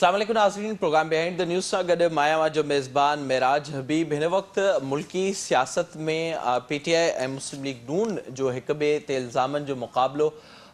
अस्सलाम वालेकुम नाज़रीन, प्रोग्राम बिहाइंड द न्यूज़ सां गॾु मां जो मेज़बान मेराज हबीब। हिन वक़्तु मुल्की सियासत में PTI ऐं मुस्लिम लीग नून जो हिक ॿिए ते इल्ज़ामनि जो मुक़ाबिलो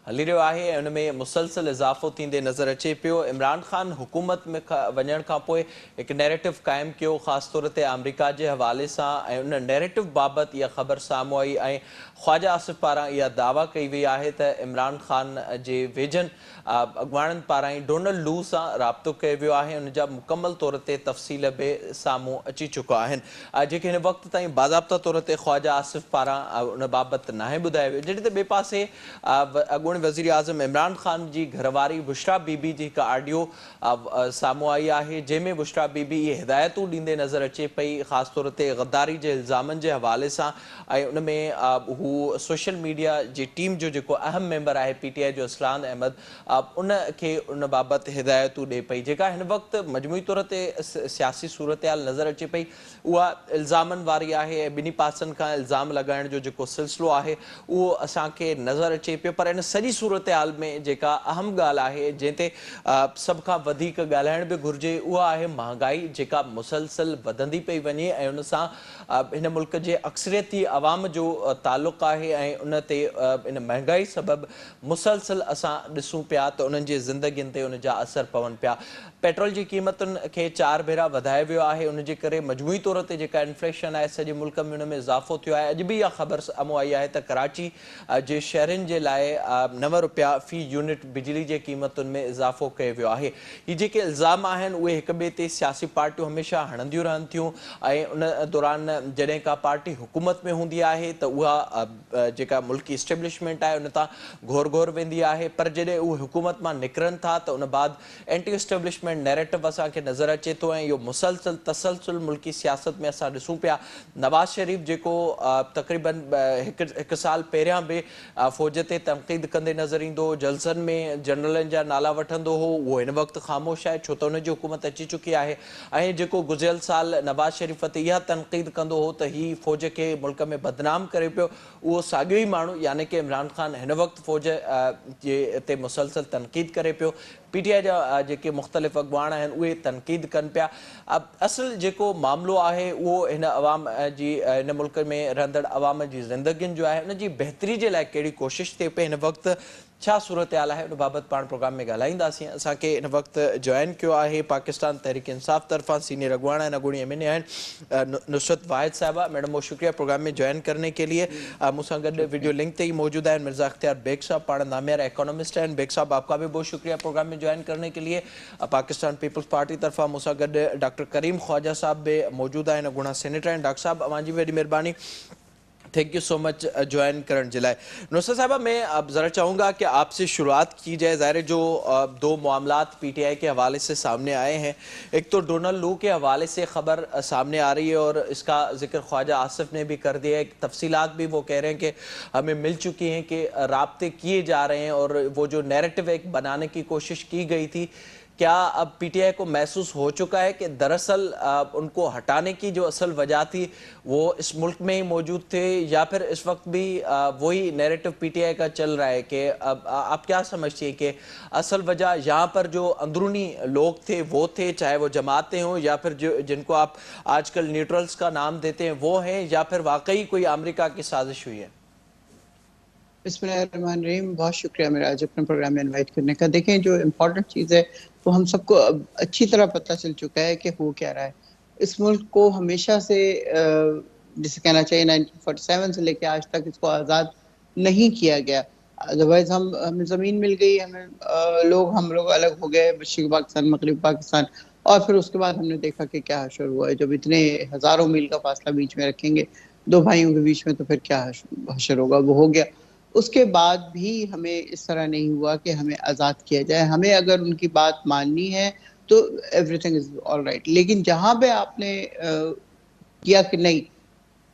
हली रहियो आहे ऐं उन में मुसलसल इज़ाफ़ो थींदे नज़र अचे पियो। इमरान ख़ान हुकूमत में वञण खां पोइ हिकु नैरेटिव क़ाइमु कयो, ख़ासि तौर ते अमरीका जे हवाले सां, ऐं उन नैरेटिव बाबति इहा ख़बर साम्हूं आई ऐं ख्वाजा आसिफ पारां इहा दावा कई वई आहे त इमरान ख़ान जे वेझनि अॻुवाणनि पारां ई डोनाल्ड लू सां राब्तो कयो वियो आहे। उन जा मुकमल तौर ते तफ़सील बि साम्हूं अची चुका आहिनि जेके हिन वक़्त ताईं बाज़ाब्ता तौर ते ख्वाजा आसिफ पारां उन बाबति नाहे ॿुधायो वियो। जॾहिं त ॿिए पासे अॻूणे वज़ीर आज़म इमरान ख़ान जी घरवारी बुशरा बीबी जी हिकु ऑडियो साम्हूं आई आहे, जंहिंमें बुशरा बीबी इहे हिदायतूं ॾींदे नज़र अचे पई, ख़ासि तौर ते गद्दारी जे इल्ज़ामनि जे हवाले सां, ऐं उन में हू सोशल मीडिया जी टीम जो जेको अहम मेंबर आहे PTI जो असलान अहमद, उन खे उन बाबति हिदायतूं ॾिए पई। जेका हिन वक़्तु मजमूई तौर ते सियासी सूरतहाल नज़र अचे पई उहा इल्ज़ामनि वारी आहे ऐं ॿिन्ही पासनि खां इल्ज़ाम लॻाइण जो जेको सिलसिलो आहे उहो असांखे नज़र अचे पियो। पर इन सॼी सूरतहाल में जेका अहम ॻाल्हि आहे जंहिं ते सभ खां वधीक ॻाल्हाइण बि घुरिजे उहा आहे महांगाई, जेका मुसलसल वधंदी पई वञे ऐं उन सां हिन मुल्क जे अक्सरियती अवाम जो तालुक़ु आहे ऐं उन ते इन महांगाई सबबि मुसलसल असां ॾिसूं पिया त उन्हनि जी ज़िंदगियुनि ते उन जा असर पवनि पिया। पेट्रोल जी क़ीमतुनि खे 4 भेरा वधायो वियो आहे, उन जे करे मजमूई तौर ते जेका इन्फ्लेशन आहे सॼे मुल्क में उन में इज़ाफ़ो थियो आहे। अॼु बि इहा ख़बर साम्हूं आई आहे त कराची जे शहरनि जे लाइ 9 रुपया फ़ी यूनिट बिजली जे क़ीमतुनि में इज़ाफ़ो कयो वियो आहे। हीअ जेके इल्ज़ाम आहिनि उहे हिक ॿिए ते सियासी पार्टियूं हमेशह हणंदियूं रहनि थियूं ऐं उन दौरान जॾहिं का पार्टी हुकूमत में हूंदी आहे त उहा जेका मुल्की इस्टेब्लिशमेंट आहे उन तां घोर घोर वेंदी आहे, पर जॾहिं उहे हुकूमत मां निकिरनि था त उन बाद एंटी इस्टेब्लिशमेंट नैरेटिव असांखे नज़र अचे थो ऐं इहो मुसलसल तसलसल मुल्की सियासत में असां ॾिसूं पिया। नवाज़ शरीफ़ जेको तक़रीबन हिकु साल पहिरियां बि फ़ौज ते तनक़ीद कंदे नज़र ईंदो हो, जलसनि में जनरलनि जा नाला वठंदो हो, उहो हिन वक़्तु ख़ामोश आहे छो त उनजी हुकूमत अची चुकी आहे। ऐं जेको गुज़िरियल साल नवाज़ शरीफ़ ते इहा तनक़ीद कंदो हो त हीअ फ़ौज खे मुल्क में बदनाम करे पियो, उहो साॻियो ई माण्हू यानी कि इमरान ख़ान हिन वक़्तु फ़ौज जे ते मुसलसल तनक़ीद करे पियो। PTI जा जेके मुख़्तलिफ़ अॻुवाण आहिनि उहे तनक़ीद कनि पिया। असुलु जेको मामिलो आहे उहो हिन अवाम जी हिन मुल्क में रहंदड़ अवाम जी ज़िंदगियुनि जो आहे, उनजी बहितरी जे लाइ कहिड़ी कोशिशि थिए पई, हिन वक़्तु छा सूरतहाल आहे उन बाबति पाण प्रोग्राम में ॻाल्हाईंदासीं। असांखे हिन वक़्तु जॉइन कयो आहे पाकिस्तान तहरीक इंसाफ़ तरफ़ां सीनियर अॻुवाण आहिनि, अॻूणी MNA आहिनि, नुसरत वाहिद साहिबा। मैडम बहुत शुक्रिया प्रोग्राम में जॉइन करने के लिए। मुझसे गड वीडियो लिंक ते ही मौजूद है मिर्ज़ा अख्तियार बेग साहब, पाण नामियार इकोनॉमिस्ट हैं। बेग साहब आपका भी बहुत शुक्रिया प्रोग्राम में ज्वाइन करने के लिए। पाकिस्तान पीपल्स पार्टी तरफा मुझसे गड डॉक्टर करीम ख्वाजा साहब भी मौजूद हैं, गुणा सेनेटर हैं। डॉक्टर साहब अवांजी वही मेहरबानी, thank you so much join करण के लिए। नुसरत साहबा, मैं अब ज़रा चाहूँगा कि आपसे शुरुआत की जाए। ज़ाहिर जो दो मामलात PTI के हवाले से सामने आए हैं, एक तो डोनाल्ड लू के हवाले से ख़बर सामने आ रही है और इसका जिक्र ख्वाजा आसिफ ने भी कर दिया है। तफसीलात भी वो कह रहे हैं कि हमें मिल चुकी हैं कि राब्ते किए जा रहे हैं और वो जो नैरेटिव एक बनाने की कोशिश की गई थी, क्या अब PTI को महसूस हो चुका है कि दरअसल उनको हटाने की जो असल वजह थी वो इस मुल्क में ही मौजूद थे, या फिर इस वक्त भी वही नैरेटिव PTI का चल रहा है कि अब आप क्या समझती हैं कि असल वजह यहाँ पर जो अंदरूनी लोग थे वो थे, चाहे वो जमातें हों या फिर जो जिनको आप आजकल न्यूट्रल्स का नाम देते हैं वो हैं, या फिर वाकई कोई अमेरिका की साजिश हुई है? बिस्मिल्लाहिर्रहमानिर्रहीम। बहुत शुक्रिया मेरा आज अपने प्रोग्राम में इनवाइट करने का। देखें, जो इम्पोर्टेंट चीज़ है वो हम सबको अच्छी तरह पता चल चुका है कि हो क्या रहा है। इस मुल्क को हमेशा से जिसे कहना चाहिए 1947 से लेकर आज तक इसको आज़ाद नहीं किया गया। अदरवाइज हमें ज़मीन मिल गई, हमें हम लोग अलग हो गए, मशरिक़ पाकिस्तान मगरिब पाकिस्तान, और फिर उसके बाद हमने देखा कि क्या हशर हुआ है। जब इतने हज़ारों मील का फासला बीच में रखेंगे दो भाइयों के बीच में तो फिर क्या हशर होगा, वो हो गया। उसके बाद भी हमें इस तरह नहीं हुआ कि हमें आज़ाद किया जाए। हमें अगर उनकी बात माननी है तो एवरीथिंग इज ऑल राइट, लेकिन जहाँ पे आपने किया कि नहीं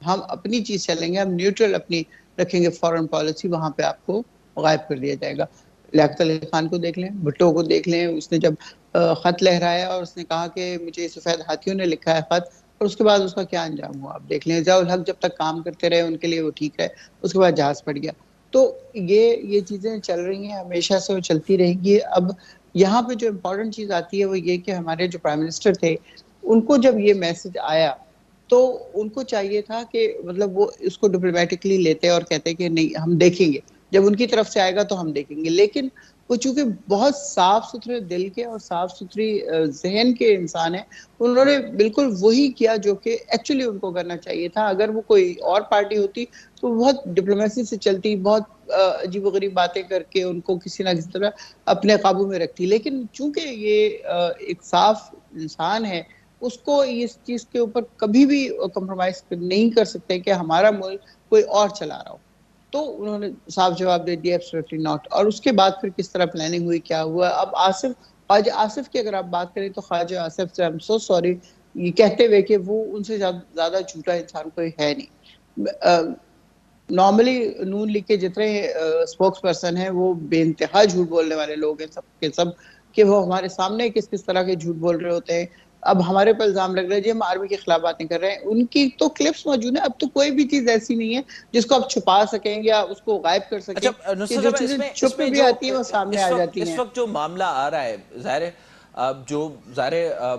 हम अपनी चीज़ चलेंगे, हम न्यूट्रल अपनी रखेंगे फॉरेन पॉलिसी, वहाँ पे आपको गायब कर दिया जाएगा। लियाकत अली खान को देख लें, भुट्टो को देख लें, उसने जब ख़त लहराया और उसने कहा कि मुझे सफ़ेद हाथियों ने लिखा है ख़त, और उसके बाद उसका क्या अंजाम हुआ आप देख लें। ज़ियाउल हक जब तक काम करते रहे उनके लिए वो ठीक है, उसके बाद जहाज़ फट गया। तो ये चीज़ें चल रही हैं, हमेशा से वो चलती रहेंगी। अब یہاں پہ جو امپورٹنٹ چیز آتی ہے وہ یہ کہ ہمارے جو پرائم منسٹر تھے ان کو جب یہ میسج آیا تو ان کو چاہیے تھا کہ مطلب وہ اس کو ڈپلومیٹکلی لیتے اور کہتے کہ نہیں ہم دیکھیں گے، جب ان کی طرف سے آئے گا تو ہم دیکھیں گے. لیکن وہ چونکہ بہت صاف ستھرے دل کے اور صاف ستھری ذہن کے انسان ہیں، انہوں نے بالکل وہی کیا جو کہ ایکچولی ان کو کرنا چاہیے تھا. اگر وہ کوئی اور پارٹی ہوتی تو بہت ڈپلومیسی سے چلتی، بہت عجیب و غریب باتیں کر کے ان کو کسی نہ کسی طرح اپنے قابو میں رکھتی. لیکن چونکہ یہ ایک صاف انسان ہے، اس کو اس چیز کے اوپر کبھی بھی کمپرومائز نہیں کر سکتے کہ ہمارا ملک کوئی اور چلا رہا ہو. تو انہوں نے صاف جواب دے دیا ایبسلیٹلی ناٹ. اور اس کے بعد پھر کس طرح پلاننگ ہوئی، کیا ہوا. اب خواجہ آصف کی اگر آپ بات کریں تو خواجہ آصف سے I'm so sorry یہ کہتے ہوئے کہ وہ ان سے زیادہ جھوٹا انسان کوئی ہے نہیں. نارملی نون لیگ کے جتنے اسپوکس پرسن ہیں وہ بے انتہا جھوٹ بولنے والے لوگ ہیں، سب کے سب، کہ وہ ہمارے سامنے کس طرح کے جھوٹ بول رہے ہوتے ہیں. اب ہمارے پر الزام لگ رہا ہے جی ہم آرمی کے خلاف باتیں کر رہے ہیں. ان کی تو کلپس موجود ہیں. اب تو کوئی بھی چیز ایسی نہیں ہے جس کو آپ چھپا سکیں یا اس کو غائب کر سکیں. اچھا کہ نصرت جو صاحب، چیزیں اس چھپ میں میں بھی جو آتی ہیں وہ سامنے آ جاتی اس ہیں. وقت جو معاملہ آ رہا ہے، ظاہر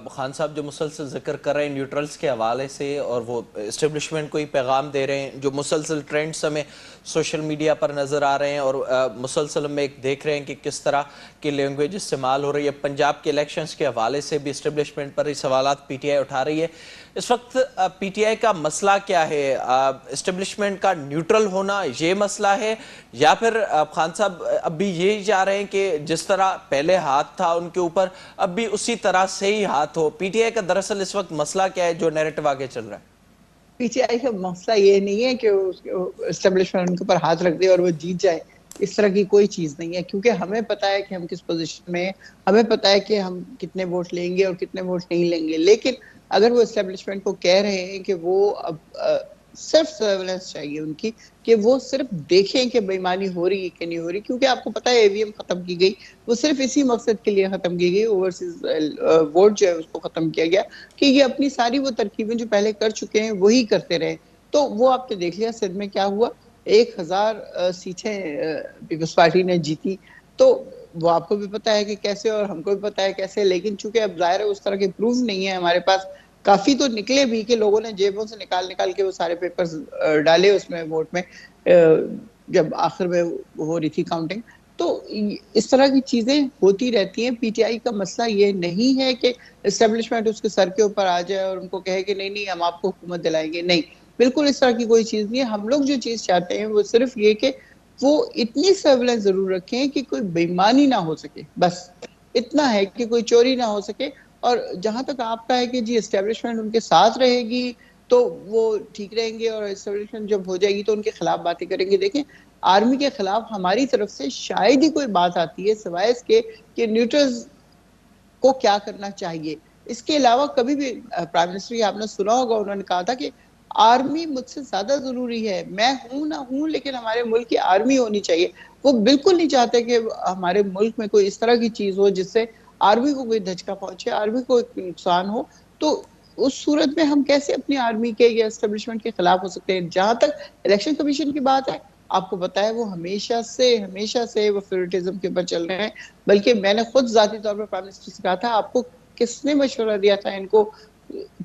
خان صاحب جو مسلسل ذکر کر رہے ہیں نیوٹرلز کے حوالے سے، اور وہ اسٹیبلشمنٹ کو ہی پیغام دے رہے ہیں، جو مسلسل ٹرینڈز ہمیں سوشل میڈیا پر نظر آ رہے ہیں، اور مسلسل میں ایک دیکھ رہے ہیں کہ کس طرح کی لینگویج استعمال ہو رہی ہے. پنجاب کے الیکشنز کے حوالے سے بھی اسٹیبلشمنٹ پر ہی سوالات پی ٹی آئی اٹھا رہی ہے. اس وقت پی ٹی آئی کا مسئلہ کیا ہے؟ اسٹیبلشمنٹ کا نیوٹرل ہونا یہ مسئلہ ہے، یا پھر خان صاحب اب بھی یہی چاہ رہے ہیں کہ جس طرح پہلے ہاتھ تھا ان کے اوپر اب بھی اسی طرح سے ہی ہاتھ ہو؟ پی ٹی آئی کا دراصل اس وقت مسئلہ کیا ہے جو نیریٹو آگے چل رہا ہے؟ پی ٹی آئی کا مسئلہ یہ نہیں ہے کہ اسٹیبلشمنٹ ان کے اوپر ہاتھ رکھ دے اور وہ جیت جائے. اس طرح کی کوئی چیز نہیں ہے، کیونکہ ہمیں پتا ہے کہ ہم کس پوزیشن میں ہیں، ہمیں پتا ہے کہ ہم کتنے ووٹ لیں گے اور کتنے ووٹ نہیں لیں گے. لیکن اگر وہ اسٹیبلشمنٹ کو کہہ رہے ہیں کہ وہ اب صرف سرویلنس چاہیے ان کی، کہ وہ صرف دیکھیں کہ بے ایمانی ہو رہی ہے کہ نہیں ہو رہی، کیونکہ آپ کو پتا ہے AVM ختم کی گئی، وہ صرف اسی مقصد کے لیے ختم کی گئی، اوورسیز ووٹ جو ہے اس کو ختم کیا گیا کہ یہ اپنی ساری وہ ترکیبیں جو پہلے کر چکے ہیں وہی کرتے رہے. تو وہ آپ نے دیکھ لیا سندھ میں کیا ہوا، 1000 سیٹیں پیپلز پارٹی نے جیتی. تو وہ آپ کو بھی پتا ہے کہ کیسے، اور ہم کو بھی پتا ہے کیسے. لیکن چونکہ اب ظاہر ہے اس طرح کے پروف نہیں ہے ہمارے پاس. کافی تو نکلے بھی کہ لوگوں نے جیبوں سے نکال کے وہ سارے پیپرز ڈالے اس میں ووٹ میں جب آخر میں ہو رہی تھی کاؤنٹنگ. تو اس طرح کی چیزیں ہوتی رہتی ہیں. پی ٹی آئی کا مسئلہ یہ نہیں ہے کہ اسٹیبلشمنٹ اس کے سر کے اوپر آ جائے اور ان کو کہے کہ نہیں ہم آپ کو حکومت دلائیں گے. نہیں، بالکل اس طرح کی کوئی چیز نہیں ہے. ہم لوگ جو چیز چاہتے ہیں وہ صرف یہ کہ وہ اتنی سرویلنس ضرور رکھیں کہ کوئی بے ایمانی نہ ہو سکے. بس اتنا ہے کہ کوئی چوری نہ ہو سکے. اور جہاں تک آپ کا ہے کہ جی اسٹیبلشمنٹ ان کے ساتھ رہے گی تو وہ ٹھیک رہیں گے، اور اسٹیبلشمنٹ جب ہو جائے گی تو ان کے خلاف باتیں کریں گے. دیکھیں آرمی کے خلاف ہماری طرف سے شاید ہی کوئی بات آتی ہے سوائے اس کے کہ نیوٹرلز کو کیا کرنا چاہیے. اس کے علاوہ کبھی بھی پرائم منسٹر آپ نے سنا ہوگا انہوں نے کہا تھا کہ آرمی مجھ سے زیادہ ضروری ہے، میں ہوں نہ ہوں لیکن ہمارے ملک کی آرمی ہونی چاہیے. وہ بالکل نہیں چاہتے کہ ہمارے ملک میں کوئی اس طرح کی چیز ہو جس سے آرمی کو کوئی دھچکا پہنچے، آرمی کو ایک نقصان ہو. تو اس صورت میں ہم کیسے اپنی آرمی کے یا اسٹیبلشمنٹ کے خلاف ہو سکتے ہیں. جہاں تک الیکشن کمیشن کی بات ہے، آپ کو پتا ہے وہ ہمیشہ سے وہ فیورٹزم کے اوپر چل رہے ہیں. بلکہ میں نے خود ذاتی طور پر پرائم منسٹر سے کہا تھا آپ کو کس نے مشورہ دیا تھا ان کو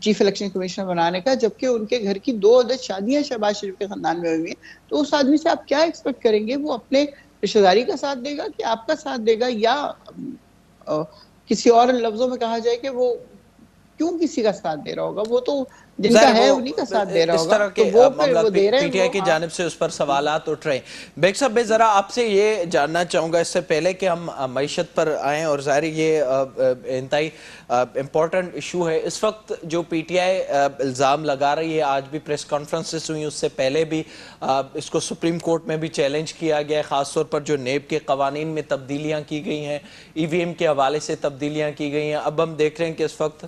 چیف الیکشن کمیشنر بنانے کا، جبکہ ان کے گھر کی 2 عدد شادیاں شہباز شریف کے خاندان میں ہوئی ہیں. تو اس آدمی سے آپ کیا ایکسپیکٹ کریں گے؟ وہ اپنے رشتہ داری کا ساتھ دے گا کہ آپ کا ساتھ دے گا؟ یا کسی اور لفظوں میں کہا جائے کہ وہ کیوں کسی کا ساتھ دے رہا ہوگا؟ وہ تو جن ظاہر کا ہے ہے وہ انہی کا ساتھ دے رہا اس ہوگا. طرح تو کے وہ پھر وہ معاملات دے رہے پی ہیں ٹی آئی وہ. کی ہاں جانب سے اس پر سوالات اٹھ رہے ہیں. بیگ صاحب میں ذرا آپ سے یہ جاننا چاہوں گا اس سے پہلے کہ ہم معیشت پر آئیں، اور ظاہر یہ انتہائی امپورٹنٹ ایشو ہے اس وقت جو پی ٹی آئی الزام لگا رہی ہے. آج بھی پریس کانفرنسز ہوئی، اس سے پہلے بھی اس کو سپریم کورٹ میں بھی چیلنج کیا گیا ہے، خاص طور پر جو نیب کے قوانین میں تبدیلیاں کی گئی ہیں، EVM کے حوالے سے تبدیلیاں کی گئی ہیں. اب ہم دیکھ رہے ہیں کہ اس وقت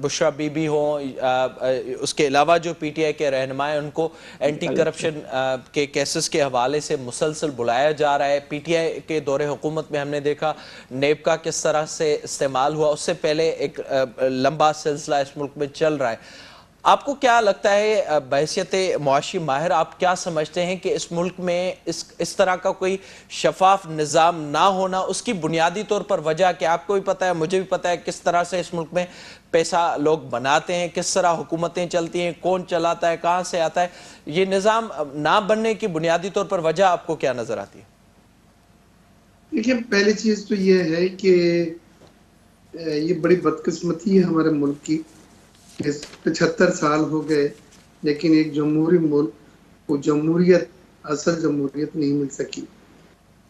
بشرا بی بی ہوں، اس کے علاوہ جو پی ٹی آئی کے رہنما ہیں ان کو اینٹی کرپشن کے کیسز کے حوالے سے مسلسل بلایا جا رہا ہے. پی ٹی آئی کے دور حکومت میں ہم نے دیکھا نیب کا کس طرح سے استعمال ہوا. اس سے پہلے ایک لمبا سلسلہ اس ملک میں چل رہا ہے. آپ کو کیا لگتا ہے بحیثیت معاشی ماہر آپ کیا سمجھتے ہیں کہ اس ملک میں اس طرح کا کوئی شفاف نظام نہ ہونا اس کی بنیادی طور پر وجہ کہ آپ کو بھی پتہ ہے مجھے بھی پتہ ہے کس طرح سے اس ملک میں پیسہ لوگ بناتے ہیں، کس طرح حکومتیں چلتی ہیں، کون چلاتا ہے، کہاں سے آتا ہے، یہ نظام نہ بننے کی بنیادی طور پر وجہ آپ کو کیا نظر آتی ہے؟ دیکھیں پہلی چیز تو یہ ہے کہ یہ بڑی بدقسمتی ہے ہمارے ملک کی. 75 سال ہو گئے لیکن ایک جمہوری ملک کو جمہوریت اصل جمہوریت نہیں مل سکی.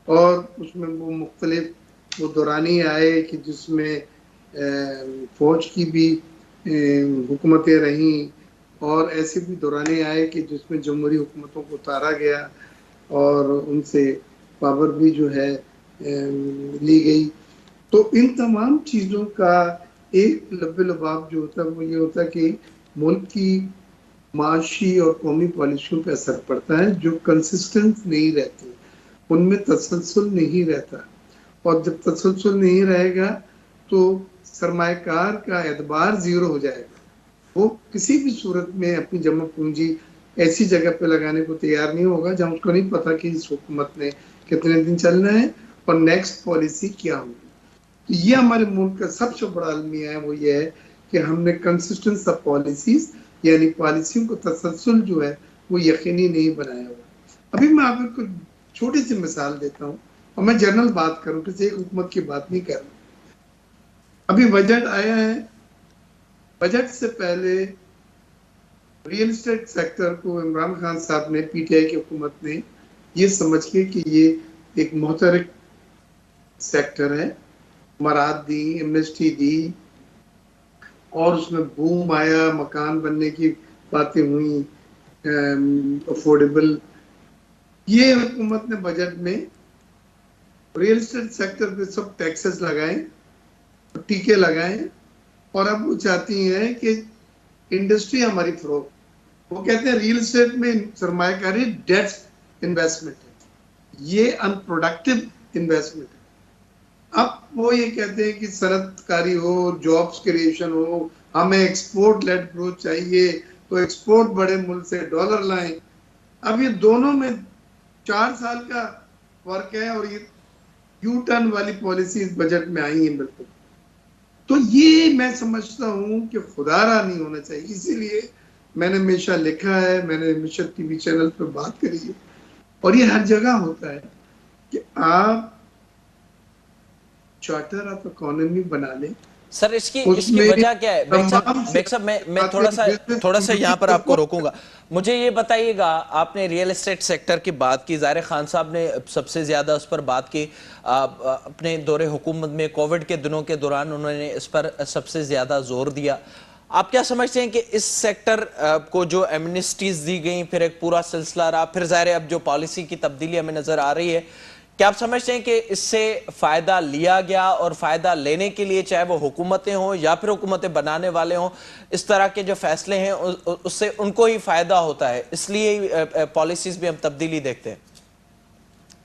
اور اس میں وہ مختلف وہ دورانی آئے کہ جس میں فوج کی بھی حکومتیں رہیں اور ایسے بھی دورانی آئے کہ جس میں جمہوری حکومتوں کو اتارا گیا اور ان سے پاور بھی جو ہے لی گئی. تو ان تمام چیزوں کا ایک لب لباب جو ہوتا ہے وہ یہ ہوتا ہے کہ ملک کی معاشی اور قومی پالیسیوں پہ اثر پڑتا ہے جو کنسسٹنٹ نہیں رہتی، ان میں تسلسل نہیں رہتا. اور جب تسلسل نہیں رہے گا تو سرمایہ کار کا اعتبار زیرو ہو جائے گا. وہ کسی بھی صورت میں اپنی جمع پونجی ایسی جگہ پہ لگانے کو تیار نہیں ہوگا جہاں اس کو نہیں پتا کہ اس حکومت نے کتنے دن چلنا ہے اور نیکسٹ پالیسی کیا ہوگی. یہ ہمارے ملک کا سب سے بڑا المیہ ہے، وہ یہ ہے کہ ہم نے کنسسٹنس آف پالیسیز یعنی پالیسیوں کو تسلسل جو ہے وہ یقینی نہیں بنایا ہوا. ابھی میں آپ کو چھوٹی سی مثال دیتا ہوں اور میں جنرل بات کروں، کسی ایک حکومت کی بات نہیں کر رہا. ابھی بجٹ آیا ہے، بجٹ سے پہلے ریئل اسٹیٹ سیکٹر کو عمران خان صاحب نے پی ٹی آئی کی حکومت نے یہ سمجھ کے کہ یہ ایک محترک سیکٹر ہے، مراد دی، ایمنسٹی دی اور اس میں بوم آیا، مکان بننے کی باتیں ہوئی، افورڈیبل. یہ حکومت نے بجٹ میں ریئل اسٹیٹ سیکٹر پہ سب ٹیکسز لگائیں، ٹیکے لگائیں اور اب وہ چاہتی ہیں کہ انڈسٹری ہماری فروغ. وہ کہتے ہیں ریئل اسٹیٹ میں سرمایہ کاری ڈیٹ انویسٹمنٹ ہے، یہ ان پروڈکٹیو انویسٹمنٹ ہے. اب وہ یہ کہتے ہیں کہ صنعت کاری ہو، جابس کریشن ہو، ہمیں ایکسپورٹ لیڈ گروتھ چاہیے تو ایکسپورٹ بڑے ملک سے ڈالر لائیں. اب یہ دونوں میں 4 سال کا فرق ہے اور یہ یو ٹرن والی پالیسیز بجٹ میں آئی ہیں بالکل. تو یہ میں سمجھتا ہوں کہ خدا را نہیں ہونا چاہیے. اسی لیے میں نے ہمیشہ لکھا ہے، میں نے ہمیشہ ٹی وی چینل پہ بات کری ہے اور یہ ہر جگہ ہوتا ہے کہ آپ چارٹر آف اکانومی بنا لیں. سر اس کی وجہ کیا ہے؟ بیگ صاحب میں تھوڑا سا یہاں پر آپ کو روکوں گا. مجھے یہ بتائیے گا، آپ نے ریئل اسٹیٹ سیکٹر کی بات کی، ظاہر خان صاحب نے سب سے زیادہ اس پر بات کی اپنے دور حکومت میں. کووڈ کے دنوں کے دوران انہوں نے اس پر سب سے زیادہ زور دیا. آپ کیا سمجھتے ہیں کہ اس سیکٹر کو جو ایمنسٹیز دی گئیں، پھر ایک پورا سلسلہ رہا، پھر ظاہر اب جو پالیسی کی تبدیلی ہمیں نظر آ رہی ہے، کیا آپ سمجھتے ہیں کہ اس سے فائدہ لیا گیا اور فائدہ لینے کے لیے چاہے وہ حکومتیں ہوں یا پھر حکومتیں بنانے والے ہوں، اس طرح کے جو فیصلے ہیں اس سے ان کو ہی فائدہ ہوتا ہے، اس لیے پالیسیز بھی ہم تبدیلی دیکھتے ہیں؟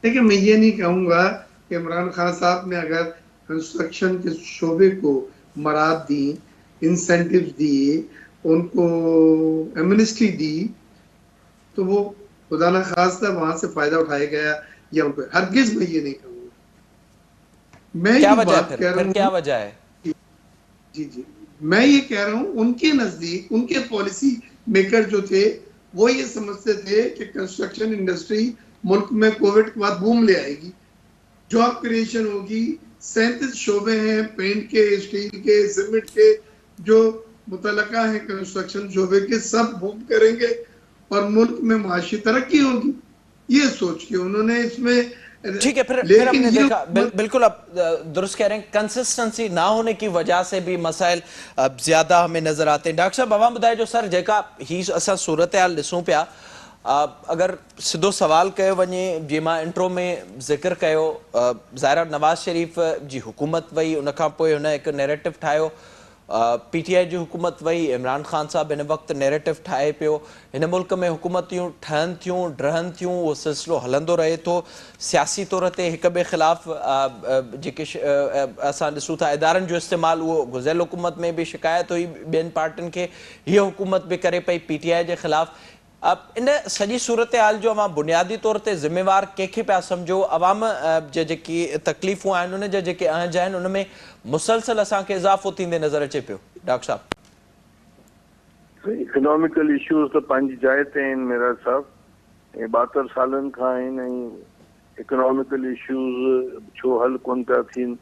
دیکھیں میں یہ نہیں کہوں گا کہ عمران خان صاحب نے اگر کنسٹرکشن کے شعبے کو مراد دی، انسینٹیو دی، ان کو ایمنسٹی دی تو وہ خدا نہ خواستہ وہاں سے فائدہ اٹھایا گیا یا ان کو، ہرگز میں یہ نہیں کہوں گا. میں کیا جو وجہ بات ہے کہہ رہا پھر ہوں، کیا وجہ ہے؟ جی میں یہ کہہ رہا ہوں ان کے نزدیک ان کے پالیسی میکر جو تھے وہ یہ سمجھتے تھے کہ کنسٹرکشن انڈسٹری ملک میں کووڈ کے بعد بوم لے آئے گی، جاب کریشن ہوگی. 37 شعبے ہیں، پینٹ کے، اسٹیل کے، سیمنٹ کے، جو متعلقہ ہیں کنسٹرکشن شعبے کے، سب بوم کریں گے اور ملک میں معاشی ترقی ہوگی. یہ سوچ کے انہوں نے اس میں، ٹھیک ہے، پھر ہم لیکن نے یہ دیکھا بالکل آپ درست کہہ رہے ہیں، کنسسٹنسی نہ ہونے کی وجہ سے بھی مسائل زیادہ ہمیں نظر آتے ہیں. ڈاکٹر صاحب عوام بتائے جو سر جیکا ہی اصل صورتحال ॾिसूं पिया، اگر سدھو سوال کयो वञे جی मां انٹرو میں ذکر کयो، ظاہر نواز شریف جی حکومت وئی، ان کھان پوइ ہن ایک نیریٹو ٹھايو पी टी आई जी हुकूमत वही, इमरान ख़ान साहब हिन वक़्तु नैरेटिव ठाहे पियो, हिन मुल्क में हुकूमतियूं ठहनि थियूं ड्रहनि थियूं, उहो सिलसिलो हलंदो रहे थो। सियासी तौर ते हिक ॿिए ख़िलाफ़ जेके असां ॾिसूं था इदारनि जो इस्तेमालु, उहो गुज़िरियल हुकूमत में बि शिकायत हुई ॿियनि पार्टियुनि खे, हीअ हुकूमत बि करे पई पी टी आई जे ख़िलाफ़। इन सॼी सूरत हाल जो अवां बुनियादी तौर ते ज़िम्मेवार कंहिंखे पिया सम्झो? अवाम जे जेकी तकलीफ़ूं आहिनि उन जा जेके अंज आहिनि उन में मुसलसल असांखे इज़ाफ़ो थींदे नज़र अचे पियो। डॉक्टर साहब, इकोनॉमिकल इश्यूज़ त पंहिंजी जाइ ते आहिनि मेरा साहब, ऐं 72 सालनि खां आहिनि, ऐं इकोनॉमिकल इश्यूज़ छो हल कोन पिया थियनि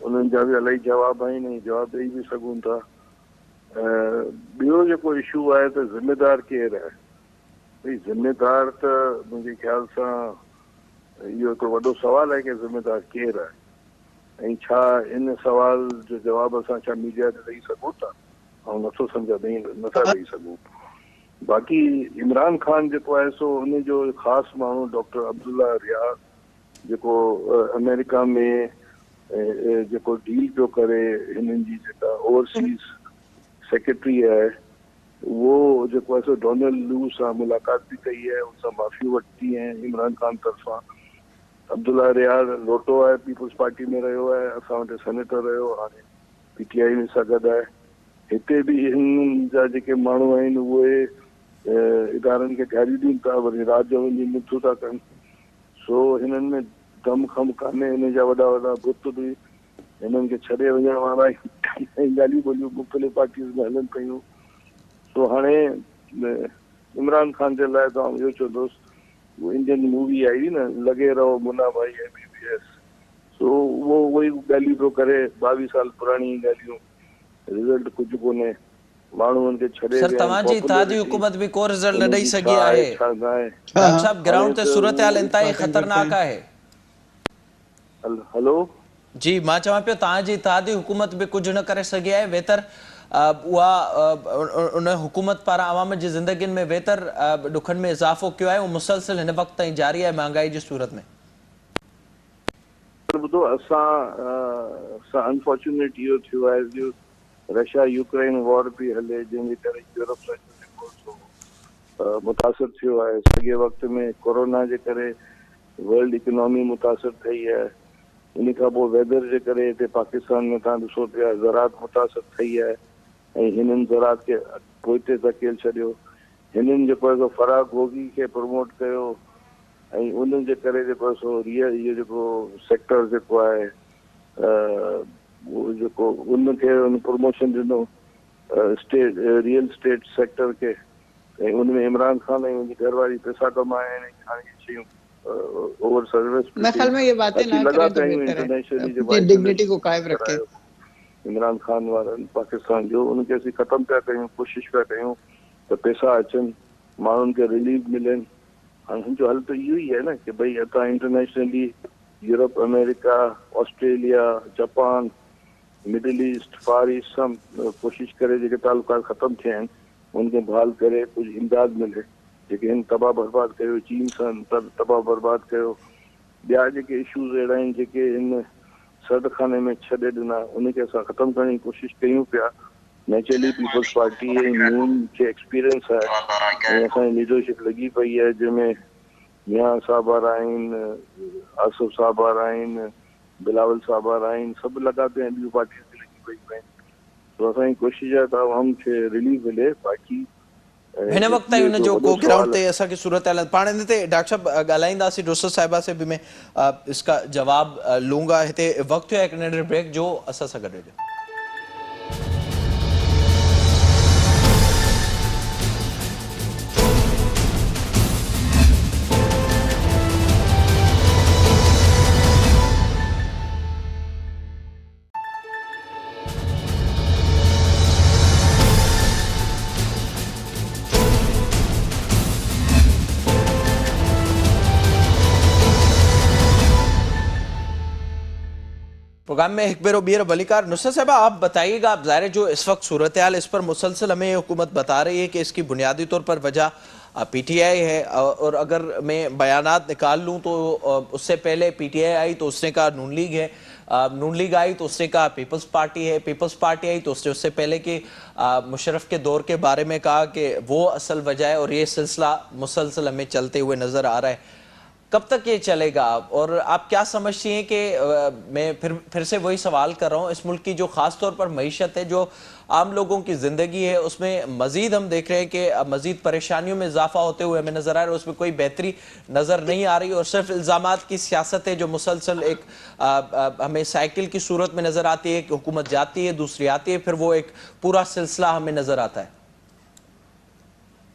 उन्हनि जा बि इलाही जवाब आहिनि, ऐं जवाब ॾेई बि सघूं था। ॿियो जेको इशू आहे त ज़िम्मेदार केरु आहे? भई ज़िम्मेदार त मुंहिंजे ख़्याल सां इहो हिकिड़ो वॾो सुवाल आहे कि ज़िम्मेदार केरु आहे, ऐं छा इन सवाल जो जवाब असां छा मीडिया ते ॾेई सघूं था? ऐं नथो सम्झा नथा ॾेई सघूं। बाक़ी इमरान ख़ान जेको आहे सो उन जो ख़ासि माण्हू डॉक्टर अब्दुल्ला रियाज़ जेको अमेरिका में जेको डील पियो करे, हिननि जी जेका ओवरसीज़ सेक्रेटरी आहे, वो जेको आहे सो डोनाल्ड लू सां मुलाक़ात बि कई आहे, उन सां माफ़ी वरिती आहे इमरान ख़ान तरफ़ां। अब्दुल्ला रियाज़ लोटो आहे, पीपल्स पार्टी में रहियो आहे, असां वटि सेनेटर रहियो, हाणे पी टी आई में सां गॾु आहे। हिते बि हिननि जा जेके माण्हू आहिनि उहे इदारनि खे गारियूं ॾियनि था, वरी राति जो वञी मिथूं था कनि। सो हिननि में दम खम कान्हे, हिन जा वॾा वॾा बुत बि हिननि खे छॾे वञण वारा ऐं ॻाल्हियूं ॿोलियूं मुख़्तलिफ़ पार्टीज़ में हलनि पियूं। सो हाणे इमरान ख़ान जे लाइ त आउं इहो चवंदुसि, वो इंडियन मूवी आई हुई न, लॻे रहो मुन्ना भाई MBBS, सो उहो उहे ॻाल्हियूं पियो करे, 22 साल पुराणी ॻाल्हियूं, रिज़ल्ट कुझु कोन्हे, माण्हुनि खे छॾे सर विया आहिनि। तव्हांजी इत्तेहादी हुकूमत बि को रिज़ल्ट न ॾेई सघी छा आहे। छा न आहे। डॉक्टर साहब, ग्राउंड ते सूरत हाल इंतहाई ख़तरनाक आहे। हलो जी, मां चवां पियो तव्हांजी इत्तेहादी हुकूमत बि कुझु न करे सघी आहे। वेतर उहा उन हुकूमत पारां अवाम जी ज़िंदगियुनि में वेतर ॾुखनि में इज़ाफ़ो कयो आहे, उहो मुसलसिल हिन वक़्त ताईं जारी आहे महांगाई जी सूरत में। ॿुधो, असां अनफॉर्चुनेट इहो थियो आहे जो रशिया यूक्रेन वॉर बि हले, जंहिंजे करे यूरोप सां जेको मुतासिर थियो आहे। साॻिए वक़्त में कोरोना जे करे वर्ल्ड इकोनॉमी मुतासिर थी आहे। इन खां पोइ वेदर जे करे हिते पाकिस्तान में तव्हां ॾिसो पिया ज़रात मुतासिर थी आहे, ऐं हिननि ज़रात खे पोइते धकेल छॾियो। हिननि जेको आहे फराह गोगी खे प्रमोट कयो, ऐं उन्हनि जे करे जेको सो इहो जेको सेक्टर जेको आहे जेको उनखे उन प्रमोशन ॾिनो स्टेट रियल स्टेट सेक्टर खे, ऐं उनमें इमरान ख़ान ऐं उनजी घरवारी पैसा कमाया आहिनि। हाणे शयूं ओवर सर्विस मैं ख्याल में ये बातें ना करें तो बेहतर है, अपनी डिग्निटी को कायम रखें। इमरान ख़ान वारनि पाकिस्तान जो उनखे असीं ख़तमु पिया कयूं, कोशिशि पिया कयूं त पैसा अचनि, माण्हुनि खे रिलीफ मिलनि। हाणे हिनजो हल त इहो ई आहे न कि भई असां internationally Europe, America, Australia, Japan, middle east, far east सां कोशिशि करे जेके तालुकात ख़तमु थिया आहिनि उनखे बहाल करे कुझु इमदाद मिले। जेके हिन तबाह बर्बाद कयो, चीन सां तबाह बर्बाद कयो, ॿिया जेके इशूज़ अहिड़ा आहिनि जेके हिन सर्द खाने में छॾे ॾिना, उनखे असां ख़तमु करण जी कोशिशि कयूं पिया। नेचुरली पीपल्स पार्टी ऐं नून खे एक्सपीरियंस आहे, ऐं असांजी लीडरशिप लॻी पई आहे, जंहिंमें मियां साहब आहिनि, आसिफ साहब आहिनि, बिलावल साहब आहिनि, सभु लॻा पिया आहिनि, ॿियूं पार्टियूं बि लॻी पई आहिनि। तो असांजी कोशिशि आहे त आवाम खे रिलीफ मिले। बाक़ी हिन वक़्त ताईं हुन जो को ग्राउंड ते असांखे सूरत हाल पाण हिन ते डॉक्टर साहब ॻाल्हाईंदासीं डोसर साहिबा से भी मैं इसका जवाब लूंगा। हिते वक़्तु है एक नंढे ब्रेक जो, असां सां गॾु हुजो। प्रोग्राम में एक बेरो बीर वलीकार। नुसरत साहबा, आप बताइएगा, आप ज़ाहिर जो इस वक्त सूरत हाल इस पर मुसलसल हमें हुकूमत बता रही है कि इसकी बुनियादी तौर पर वजह PTI है, और अगर मैं बयानात निकाल लूँ तो उससे पहले PTI आई तो उसने कहा नून लीग है। نون لیگ آئی تو اس نے کہا پیپلز پارٹی ہے، پیپلز پارٹی آئی تو اس نے اس سے پہلے کہ مشرف کے دور کے بارے میں کہا کہ وہ اصل وجہ ہے، اور یہ سلسلہ مسلسل ہمیں چلتے ہوئے نظر آ رہا ہے. کب تک یہ چلے گا اور آپ کیا سمجھتی ہیں کہ میں پھر سے وہی سوال کر رہا ہوں، اس ملک کی جو خاص طور پر معیشت ہے، جو عام لوگوں کی زندگی ہے، اس میں مزید ہم دیکھ رہے ہیں کہ مزید پریشانیوں میں اضافہ ہوتے ہوئے ہمیں نظر آ رہا ہے، اس میں کوئی بہتری نظر نہیں آ رہی، اور صرف الزامات کی سیاست ہے جو مسلسل ایک ہمیں سائیکل کی صورت میں نظر آتی ہے کہ حکومت جاتی ہے، دوسری آتی ہے، پھر وہ ایک پورا سلسلہ ہمیں نظر آتا ہے.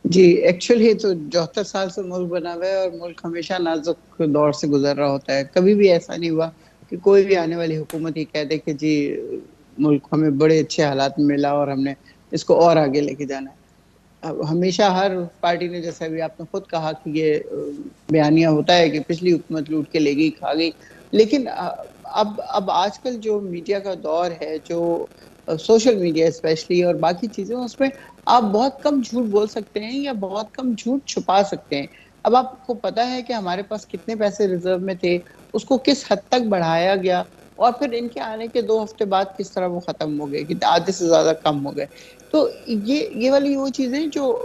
جی ایکچولی تو 74 سال سے ملک بنا ہوا ہے اور ملک ہمیشہ نازک دور سے گزر رہا ہوتا ہے. کبھی بھی ایسا نہیں ہوا کہ کوئی بھی آنے والی حکومت یہ کہہ دے کہ جی ملک ہمیں بڑے اچھے حالات میں ملا اور ہم نے اس کو اور آگے لے کے جانا ہے. ہمیشہ ہر پارٹی نے، جیسے ابھی آپ نے خود کہا کہ یہ بیانیہ ہوتا ہے کہ پچھلی حکومت لوٹ کے لے گئی، کھا گئی، لیکن اب آج کل جو میڈیا کا دور ہے، جو سوشل میڈیا اسپیشلی اور باقی چیزیں، اس میں آپ بہت کم جھوٹ بول سکتے ہیں یا بہت کم جھوٹ چھپا سکتے ہیں. اب آپ کو پتا ہے کہ ہمارے پاس کتنے پیسے ریزرو میں تھے، اس کو کس حد تک بڑھایا گیا، اور پھر ان کے آنے کے 2 ہفتے بعد کس طرح وہ ختم ہو گئے، کہ آدھے سے زیادہ کم ہو گئے. تو یہ والی وہ چیزیں جو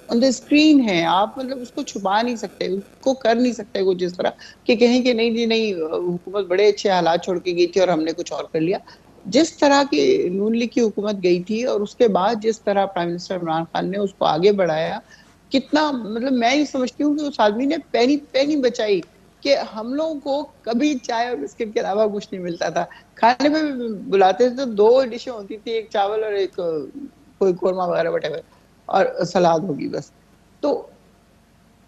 آن دا اسکرین ہے، آپ مطلب اس کو چھپا نہیں سکتے، اس کو کر نہیں سکتے کچھ اس طرح کہ کہیں کہ نہیں جی نہیں حکومت بڑے اچھے حالات چھوڑ کے گئی تھی اور ہم نے کچھ اور کر لیا. جس طرح کی نون لیگ کی حکومت گئی تھی اور اس کے بعد جس طرح پرائم منسٹر عمران خان نے اس کو آگے بڑھایا، کتنا مطلب میں یہ سمجھتی ہوں کہ اس آدمی نے پینی بچائی، کہ ہم لوگوں کو کبھی چائے اور بسکٹ کے علاوہ کچھ نہیں ملتا تھا. کھانے پہ بلاتے تھے تو 2 ڈشیں ہوتی تھی، ایک چاول اور ایک کوئی قورمہ وغیرہ وٹیور اور سلاد ہوگی بس. تو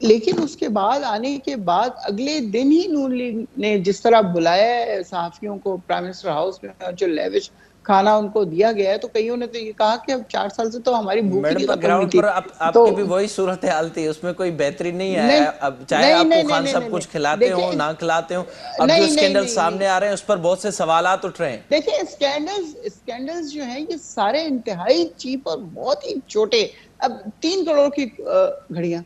لیکن اس کے بعد آنے کے بعد اگلے دن ہی نون لیگ نے جس طرح بلایا ہے صحافیوں کو پرائم منسٹر ہاؤس میں، اور جو لیوش کھانا ان کو دیا گیا ہے، تو کئیوں نے تو یہ کہا کہ اب 4 سال سے تو ہماری بھوک ہی میڈم نہیں ختم ہوئی گراؤنڈ تھی. پر آپ تو کی بھی وہی صورتحال تھی، اس میں کوئی بہتری نہیں نہیں ہے. اب چاہے نہیں آپ کو نہیں نہیں خان نہیں صاحب نہیں کچھ کھلاتے دیکھیں، ہوں نہ کھلاتے ہوں، اب جو نہیں نہیں اسکینڈل نہیں نہیں سامنے آ رہے ہیں اس پر بہت سے سوالات اٹھ رہے ہیں. دیکھیں اسکینڈلز جو ہیں یہ سارے انتہائی چیپ اور بہت ہی چھوٹے. اب 3 کروڑ کی گھڑیاں،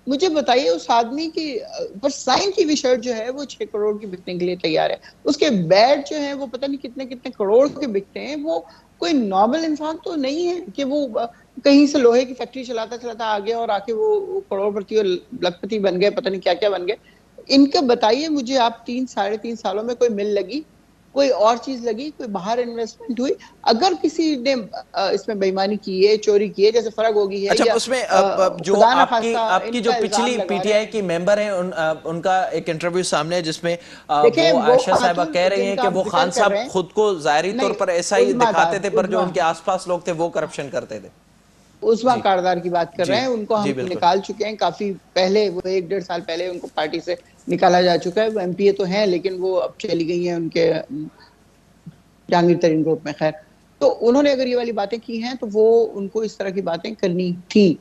مجھے بتائیے اس آدمی کی سائن کی بھی شرٹ جو ہے وہ 6 کروڑ کی بکنے کے لیے تیار ہے، اس کے بیٹ جو ہیں وہ پتہ نہیں کتنے کروڑ کے بکتے ہیں. وہ کوئی نارمل انسان تو نہیں ہے کہ وہ کہیں سے لوہے کی فیکٹری چلاتا آگے اور آ کے وہ کروڑ پتی اور لکھپتی بن گئے، پتہ نہیں کیا کیا بن گئے. ان کا بتائیے مجھے آپ 3 ساڑھے 3 سالوں میں کوئی مل لگی، کوئی اور چیز لگی، کوئی باہر انویسٹمنٹ ہوئی؟ اگر کسی نے اس میں بےایمانی کی ہے، چوری کی ہے، جیسے فرق ہوگی ہے اچھا، یا اس میں جو خدا آپ نخواستہ کی ان جو کا الزام پچھلی پی لگا ٹی رہے آئی ہیں. کی ممبر ہیں، ان کا ایک انٹرویو سامنے ہے جس میں دیکھیں وہ وہ عائشہ صاحبہ خاتون کہہ رہی جن ہیں کا کہ آپ وہ ذکر خان کر صاحب رہے ہیں، خود کو ظاہری طور نہیں پر ایسا ہی عظمیٰ دکھاتے تھے، پر جو عظمیٰ ان کے آس پاس لوگ تھے وہ کرپشن کرتے تھے. عظمیٰ جی کاردار کی بات کر رہے جی ہیں. ان کو ہم جی بالکل. نکال چکے ہیں کافی پہلے، وہ 1 ڈیڑھ سال پہلے ان کو پارٹی سے نکالا جا چکا ہے. وہ ایم پی اے تو ہیں لیکن وہ اب چلی گئی ہیں ان کے جہانگیر ترین گروپ میں. خیر، تو انہوں نے اگر یہ والی باتیں کی ہیں تو وہ ان کو اس طرح کی باتیں کرنی تھی،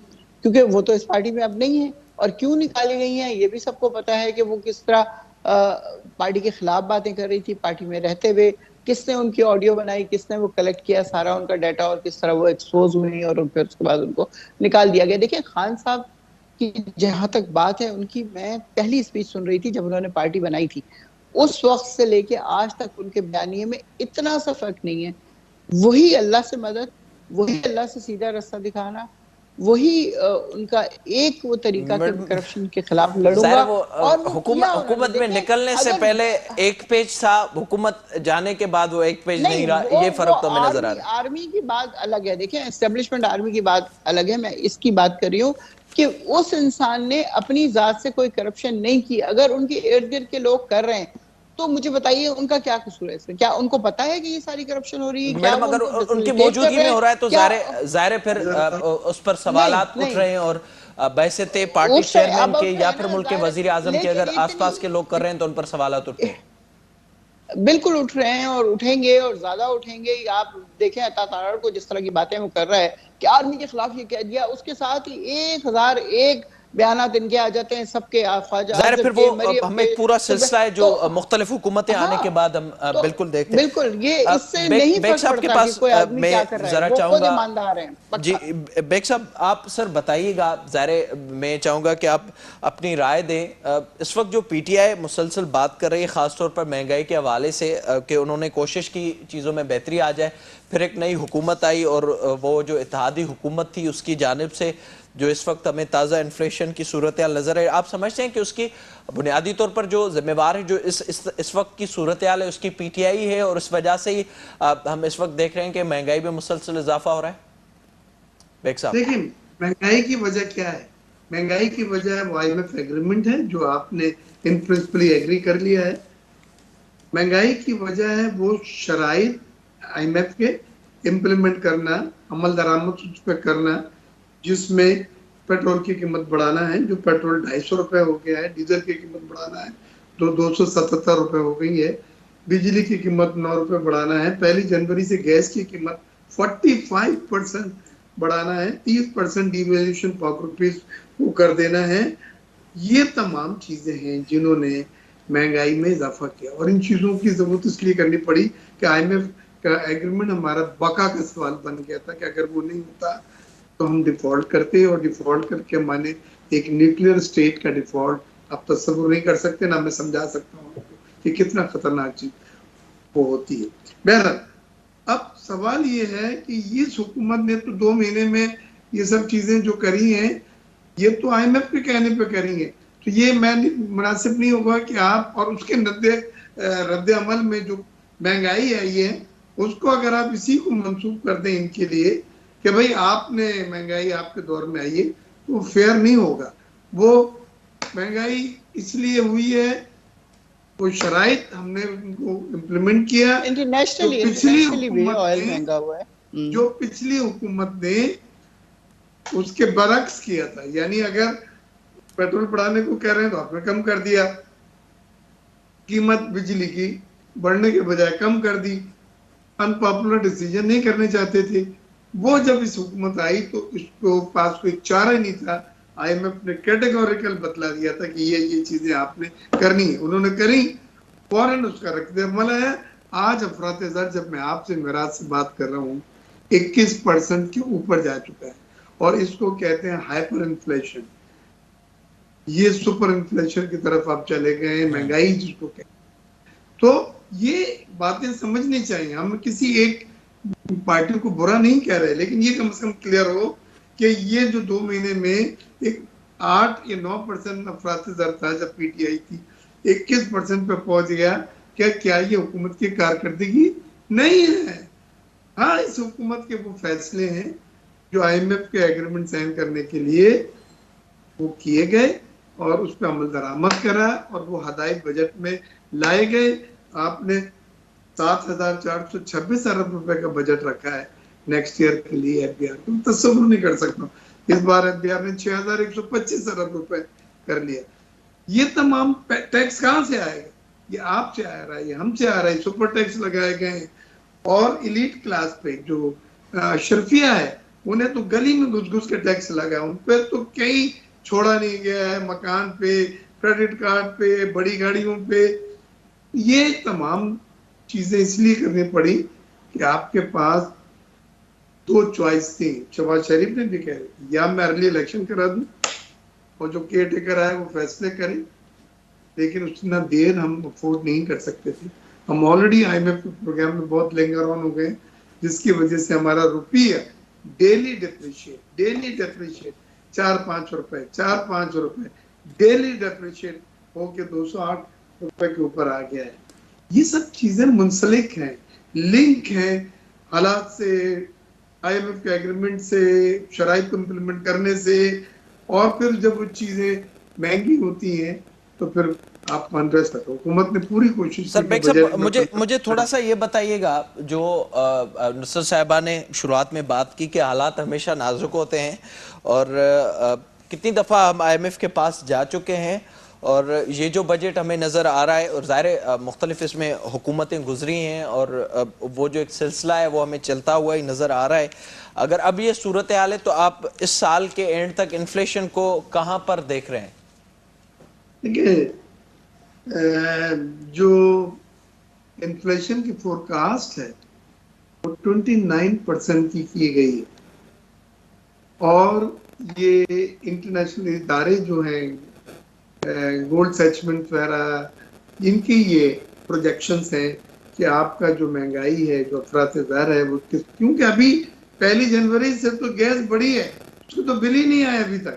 کیونکہ وہ تو اس پارٹی میں اب نہیں ہے. اور کیوں نکالی گئی ہیں یہ بھی سب کو پتا ہے کہ وہ کس طرح پارٹی کے خلاف باتیں کر رہی تھی پارٹی میں رہتے ہوئے، کس نے ان کی آڈیو بنائی، کس نے وہ کلیکٹ کیا سارا ان کا ڈیٹا، اور کس طرح وہ ایکسپوز ہوئی اور پھر اس کے بعد ان کو نکال دیا گیا. دیکھیں خان صاحب کی جہاں تک بات ہے، ان کی میں پہلی سپیچ سن رہی تھی جب انہوں نے پارٹی بنائی تھی، اس وقت سے لے کے آج تک ان کے بیانیے میں اتنا سا فرق نہیں ہے. وہی اللہ سے مدد، وہی اللہ سے سیدھا رستہ دکھانا، وہی ان کا ایک وہ طریقہ کہ میڈم کرپشن کے خلاف لڑوں ظاہر گا، وہ اور وہ کیا انہوں نے. حکومت میں دیکھیں نکلنے سے اگر پہلے ایک پیج تھا، حکومت جانے کے بعد وہ ایک پیج نہیں رہا، یہ وہ فرق تو ہمیں نظر آ رہا ہے. آرمی کی بات الگ ہے. دیکھیں اسٹیبلشمنٹ آرمی کی بات الگ ہے، میں اس کی بات کر رہی ہوں کہ اس انسان نے اپنی ذات سے کوئی کرپشن نہیں کی. اگر ان کے ارد گرد کے لوگ کر رہے ہیں تو مجھے بتائیے ان کا کیا قصور ہے اس میں؟ کیا ان کو پتا ہے کہ یہ ساری کرپشن ہو رہی ہے؟ کیا میڈم وہ ان اگر کو ان کی فیسیلیٹیٹ کر موجودگی رہے میں ہیں؟ ہو رہا ہے تو کیا ظاہر پھر اس پر نہیں سوالات اٹھ نہیں رہے ہیں، اور بحیثیت پارٹی اس سے چیئرمین اب کے اٹھ رہے یا ہیں پھر نا ملک کے ظاہر، وزیر اعظم کے لیکن اگر آس پاس کے لوگ کر رہے ہیں تو ان پر سوالات اٹھتے ہیں. بالکل اٹھ رہے ہیں اور اٹھیں گے اور زیادہ اٹھیں گے. آپ دیکھیں عطا تارڑ کو جس طرح کی باتیں وہ کر رہا ہے کہ آرمی کے خلاف یہ کہہ دیا، اس کے ساتھ ہی 1001 बयानात इनके आ जाते हैं, सबके ख्वाजा ज़ाहिर है आज़म फिर के, वो मरियम हमें के, एक पूरा सिलसिला है जो तो मुख्तलिफ हुकूमतें आने के हाँ, बाद हम तो बिल्कुल देखते हैं। बिल्कुल ये इससे नहीं बेग फर्क साहब के पड़ता कि पास कोई आदमी क्या कर मैं रहा है, ज़रा वो खुद चाहूँगा, ईमानदार हैं जी पक्का। बेग साहब आप सर बताइएगा, ज़ाहिर मैं चाहूँगा कि आप अपनी राय दें। इस वक्त जो पीटीआई मुसलसल बात कर रही है ख़ास तौर पर महंगाई के हवाले से कि उन्होंने कोशिश की चीज़ों में बेहतरी आ जाए, फिर एक नई हुकूमत आई और वो जो इत्तेहादी हुकूमत थी उसकी जानिब से जो इस वक्त हमें ताज़ा इन्फ्लेशन की सूरत हाल नज़र है, आप समझते हैं कि उसकी बुनियादी तौर पर जो जिम्मेवार है जो इस वक्त की सूरत हाल है उसकी पीटीआई है और इस वजह से ही हम इस वक्त देख रहे हैं कि महंगाई में मुसलसल इजाफा हो रहा है? बेग साहब देखिए, महंगाई की वजह क्या है? महंगाई की वजह वो IMF एग्रीमेंट है जो आपने इन प्रिंसिपली एग्री कर लिया है। महंगाई की वजह है वो शराइत IMF के इम्प्लीमेंट करना, अमल दरामद उस पर करना, जिसमें पेट्रोल की कीमत बढ़ाना है, जो पेट्रोल 250 रुपए हो गया है, डीजल की कीमत बढ़ाना है तो 277 रुपए हो गई है, बिजली की कीमत 9 रुपए बढ़ाना है, 1 जनवरी से गैस की कीमत 45% बढ़ाना है, 30% डिवैल्यूएशन पॉकेट रुपीज को कर देना है। ये तमाम चीजें हैं जिन्होंने महंगाई में इजाफा किया और इन चीजों की जरूरत इसलिए करनी पड़ी कि IMF का एग्रीमेंट हमारा बका का सवाल बन गया था कि अगर वो नहीं होता तो हम डिफॉल्ट करते, और डिफॉल्ट करके माने एक न्यूक्लियर स्टेट का डिफॉल्ट आप तस्वीर नहीं कर सकते, ना मैं समझा सकता हूँ कि कितना खतरनाक चीज वो होती है। बहरहाल अब सवाल ये है कि इस हुकूमत ने तो 2 महीने में ये सब चीजें जो करी हैं ये तो IMF के कहने पे करी है, तो ये मुनासिब नहीं होगा कि आप और उसके रद्द अमल में जो महंगाई आई है उसको अगर आप इसी को मंसूब कर दें इनके लिए कि भाई आपने महंगाई आपके दौर में आई है, तो फेयर नहीं होगा। वो महंगाई इसलिए हुई है, वो शराइत हमने उनको इम्प्लीमेंट किया इंटरनेशनली भी ऑयल महंगा हुआ है, जो पिछली हुकूमत ने उसके बरक्स किया था। यानी अगर पेट्रोल बढ़ाने को कह रहे हैं तो आपने कम कर दिया, कीमत बिजली की बढ़ने के बजाय कम कर दी, अनपॉपुलर डिसीजन नहीं करने चाहते थे। वो जब इस हुकूमत आई तो उसको पास कोई चारा नहीं था, IMF ने कैटेगोरिकल बतला दिया था कि ये चीजें आपने करनी है, उन्होंने करी, फौरन उसका रद्द अमल है। आज अफरात-ए-ज़र जब मैं आपसे मेराज से बात कर रहा हूँ 21% के ऊपर जा चुका है और इसको कहते हैं हाइपर इन्फ्लेशन। ये सुपर इन्फ्लेशन की तरफ आप चले गए, महंगाई जिसको कहते हैं। तो ये बातें समझनी चाहिए, हम किसी एक पार्टी को बुरा नहीं कह रहे, लेकिन ये कम से कम क्लियर हो कि ये जो 2 महीने में एक 8 या 9% अफरात-ए-ज़र था जब PTI थी, 21% पे पहुंच गया। क्या ये हुकूमत की कारकर्दगी नहीं है? हाँ, इस हुकूमत के वो फैसले हैं जो IMF के एग्रीमेंट साइन करने के लिए वो किए गए और उस पर अमल दरामद करा और वो हदायत बजट में लाए गए। आपने 7,426 अरब रुपए का बजट रखा है नेक्स्ट ईयर के लिए FBR, तुम तस्वीर नहीं कर सकता। इस बार FBR ने 6,125 अरब रुपए कर लिया। ये तमाम टैक्स कहाँ से आएगा? ये आपसे आ रहा है, ये हमसे आ रहा है, सुपर टैक्स लगाए गए हैं। और इलीट क्लास पे जो अशरफिया है उन्हें तो गली में घुस घुस के टैक्स लगा, उन पर तो कहीं छोड़ा नहीं गया है, मकान पे, क्रेडिट कार्ड पे, बड़ी गाड़ियों पे। ये तमाम चीजें इसलिए करनी पड़ी कि आपके पास 2 चॉइस थी। शहबाज शरीफ ने भी कह रही या मैं अर्ली इलेक्शन करा दूं और जो केयर टेकर आए वो फैसले करें, लेकिन उतना देर हम अफोर्ड नहीं कर सकते थे। हम ऑलरेडी IMF के प्रोग्राम में बहुत लिंगर ऑन हो गए, जिसकी वजह से हमारा रुपया डेली डेप्रिशिएट 4-5 रुपए डेली डेप्रिशिएट होके 208 रुपए के ऊपर आ गया है। ये सब चीजें मुंसलिक हैं, लिंक हैं हालात से, IMF के एग्रीमेंट से, शराइत को इम्प्लीमेंट करने से। और फिर जब वो चीजें महंगी होती हैं तो फिर आप अनरेस्ट रखो। हुकूमत ने पूरी कोशिश सर बेग साहब मुझे थोड़ा सा ये बताइएगा, जो नुसरत साहिबा ने शुरुआत में बात की कि हालात हमेशा नाजुक होते हैं और कितनी दफ़ा हम IMF के पास जा चुके हैं اور یہ جو بجٹ ہمیں نظر آ رہا ہے اور ظاہر مختلف اس میں حکومتیں گزری ہیں اور وہ جو ایک سلسلہ ہے وہ ہمیں چلتا ہوا ہی نظر آ رہا ہے. اگر اب یہ صورتحال ہے تو آپ اس سال کے اینڈ تک انفلیشن کو کہاں پر دیکھ رہے ہیں؟ دیکھیں جو انفلیشن کی فورکاسٹ ہے وہ 29% کی گئی ہے اور یہ انٹرنیشنل ادارے جو ہیں گولڈ سیچمنٹ وغیرہ ان کی یہ پروجیکشنز ہیں کہ آپ کا جو مہنگائی ہے جو افراط زر ہے وہ کیونکہ ابھی 1 جنوری سے تو گیس بڑھی ہے اس کو تو بل ہی نہیں آیا ابھی تک